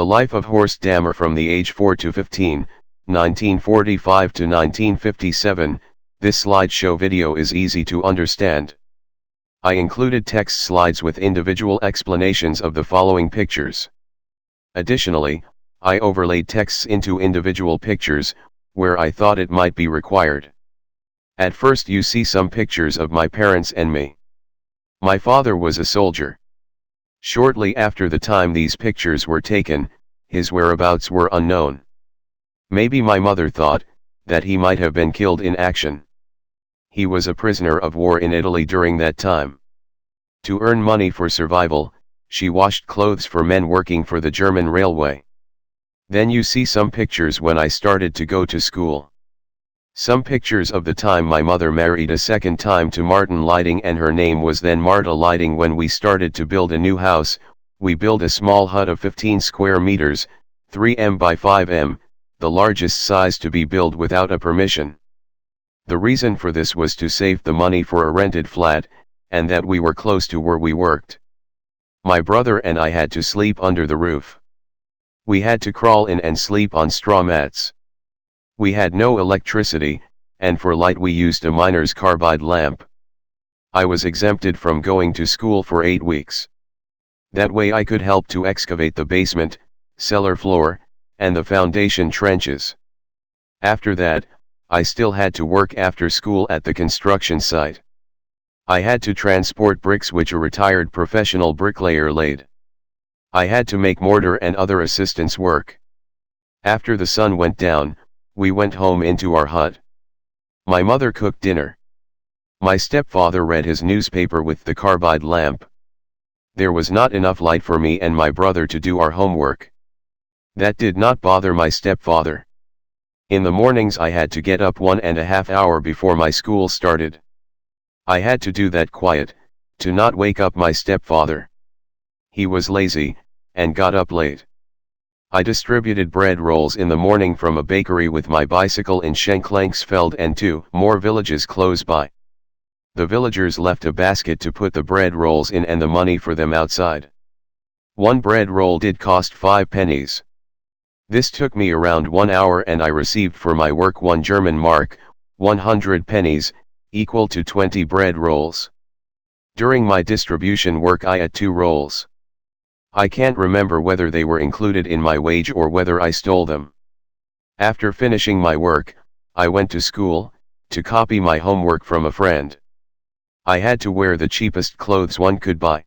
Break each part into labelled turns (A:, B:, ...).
A: The life of Horst Dammer from the age 4 to 15, 1945 to 1957, this slideshow video is easy to understand. I included text slides with individual explanations of the following pictures. Additionally, I overlaid texts into individual pictures, where I thought it might be required. At first you see some pictures of my parents and me. My father was a soldier. Shortly after the time these pictures were taken, his whereabouts were unknown. Maybe my mother thought that he might have been killed in action. He was a prisoner of war in Italy during that time. To earn money for survival, she washed clothes for men working for the German railway. Then you see some pictures when I started to go to school. Some pictures of the time my mother married a second time to Martin Lighting, and her name was then Marta Lighting. When we started to build a new house, we built a small hut of 15 square meters, 3 by 5 the largest size to be built without a permission. The reason for this was to save the money for a rented flat, and that we were close to where we worked. My brother and I had to sleep under the roof. We had to crawl in and sleep on straw mats. We had no electricity, and for light we used a miner's carbide lamp. I was exempted from going to school for 8 weeks. That way I could help to excavate the basement, cellar floor, and the foundation trenches. After that, I still had to work after school at the construction site. I had to transport bricks which a retired professional bricklayer laid. I had to make mortar and other assistance work. After the sun went down, we went home into our hut. My mother cooked dinner. My stepfather read his newspaper with the carbide lamp. There was not enough light for me and my brother to do our homework. That did not bother my stepfather. In the mornings I had to get up 1.5 hours before my school started. I had to do that quiet, to not wake up my stepfather. He was lazy, and got up late. I distributed bread rolls in the morning from a bakery with my bicycle in Schenklanksfeld and 2 more villages close by. The villagers left a basket to put the bread rolls in and the money for them outside. One bread roll did cost 5 pennies. This took me around 1 hour, and I received for my work 1 German mark, 100 pennies, equal to 20 bread rolls. During my distribution work I ate 2 rolls. I can't remember whether they were included in my wage or whether I stole them. After finishing my work, I went to school, to copy my homework from a friend. I had to wear the cheapest clothes one could buy.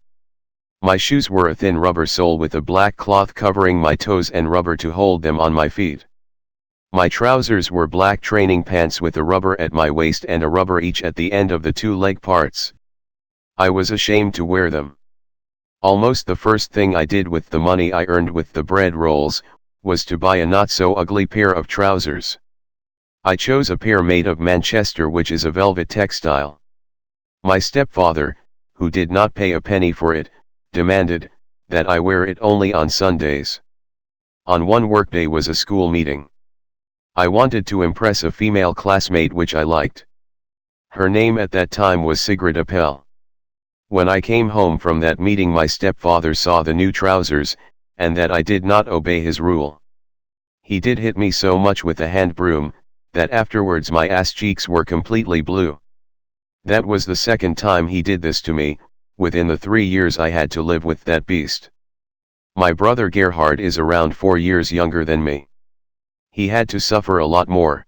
A: My shoes were a thin rubber sole with a black cloth covering my toes and rubber to hold them on my feet. My trousers were black training pants with a rubber at my waist and a rubber each at the end of the 2 leg parts. I was ashamed to wear them. Almost the first thing I did with the money I earned with the bread rolls, was to buy a not-so-ugly pair of trousers. I chose a pair made of Manchester, which is a velvet textile. My stepfather, who did not pay a penny for it, demanded that I wear it only on Sundays. On one workday was a school meeting. I wanted to impress a female classmate which I liked. Her name at that time was Sigrid Appel. When I came home from that meeting, my stepfather saw the new trousers, and that I did not obey his rule. He did hit me so much with a hand broom, that afterwards my ass cheeks were completely blue. That was the second time he did this to me, within the 3 years I had to live with that beast. My brother Gerhard is around 4 years younger than me. He had to suffer a lot more.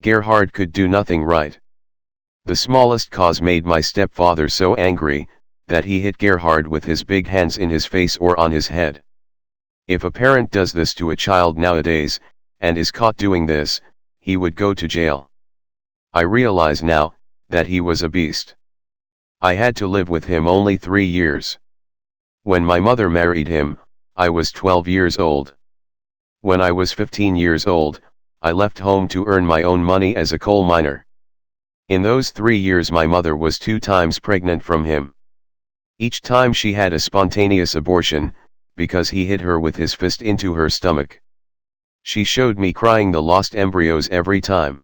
A: Gerhard could do nothing right. The smallest cause made my stepfather so angry, that he hit Gerhard with his big hands in his face or on his head. If a parent does this to a child nowadays, and is caught doing this, he would go to jail. I realize now, that he was a beast. I had to live with him only 3 years. When my mother married him, I was 12 years old. When I was 15 years old, I left home to earn my own money as a coal miner. In those 3 years my mother was 2 times pregnant from him. Each time she had a spontaneous abortion, because he hit her with his fist into her stomach. She showed me crying the lost embryos every time.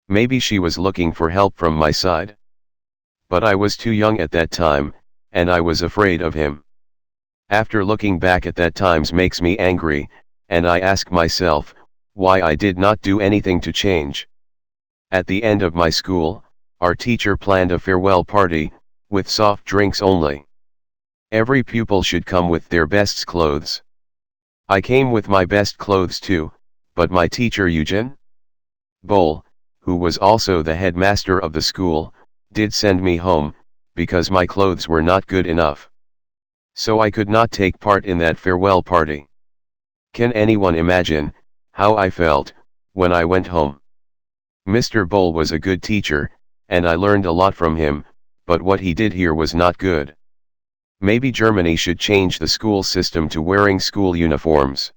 A: Maybe she was looking for help from my side. But I was too young at that time, and I was afraid of him. After looking back at that times makes me angry, and I ask myself, why I did not do anything to change. At the end of my school, our teacher planned a farewell party, with soft drinks only. Every pupil should come with their best clothes. I came with my best clothes too, but my teacher Eugen Boll, who was also the headmaster of the school, did send me home, because my clothes were not good enough. So I could not take part in that farewell party. Can anyone imagine how I felt when I went home? Mr. Boll was a good teacher, and I learned a lot from him, but what he did here was not good. Maybe Germany should change the school system to wearing school uniforms.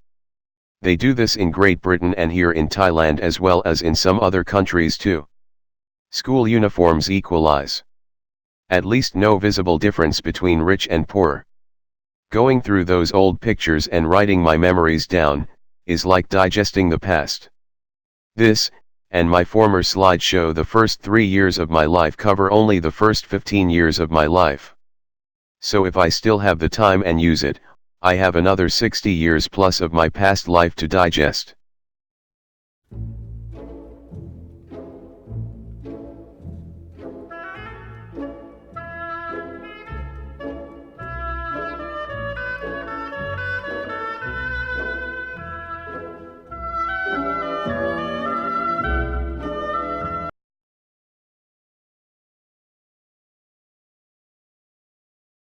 A: They do this in Great Britain and here in Thailand as well as in some other countries too. School uniforms equalize. At least no visible difference between rich and poor. Going through those old pictures and writing my memories down, is like digesting the past. This, and my former slide show the first 3 years of my life cover only the first 15 years of my life. So if I still have the time and use it, I have another 60 years plus of my past life to digest.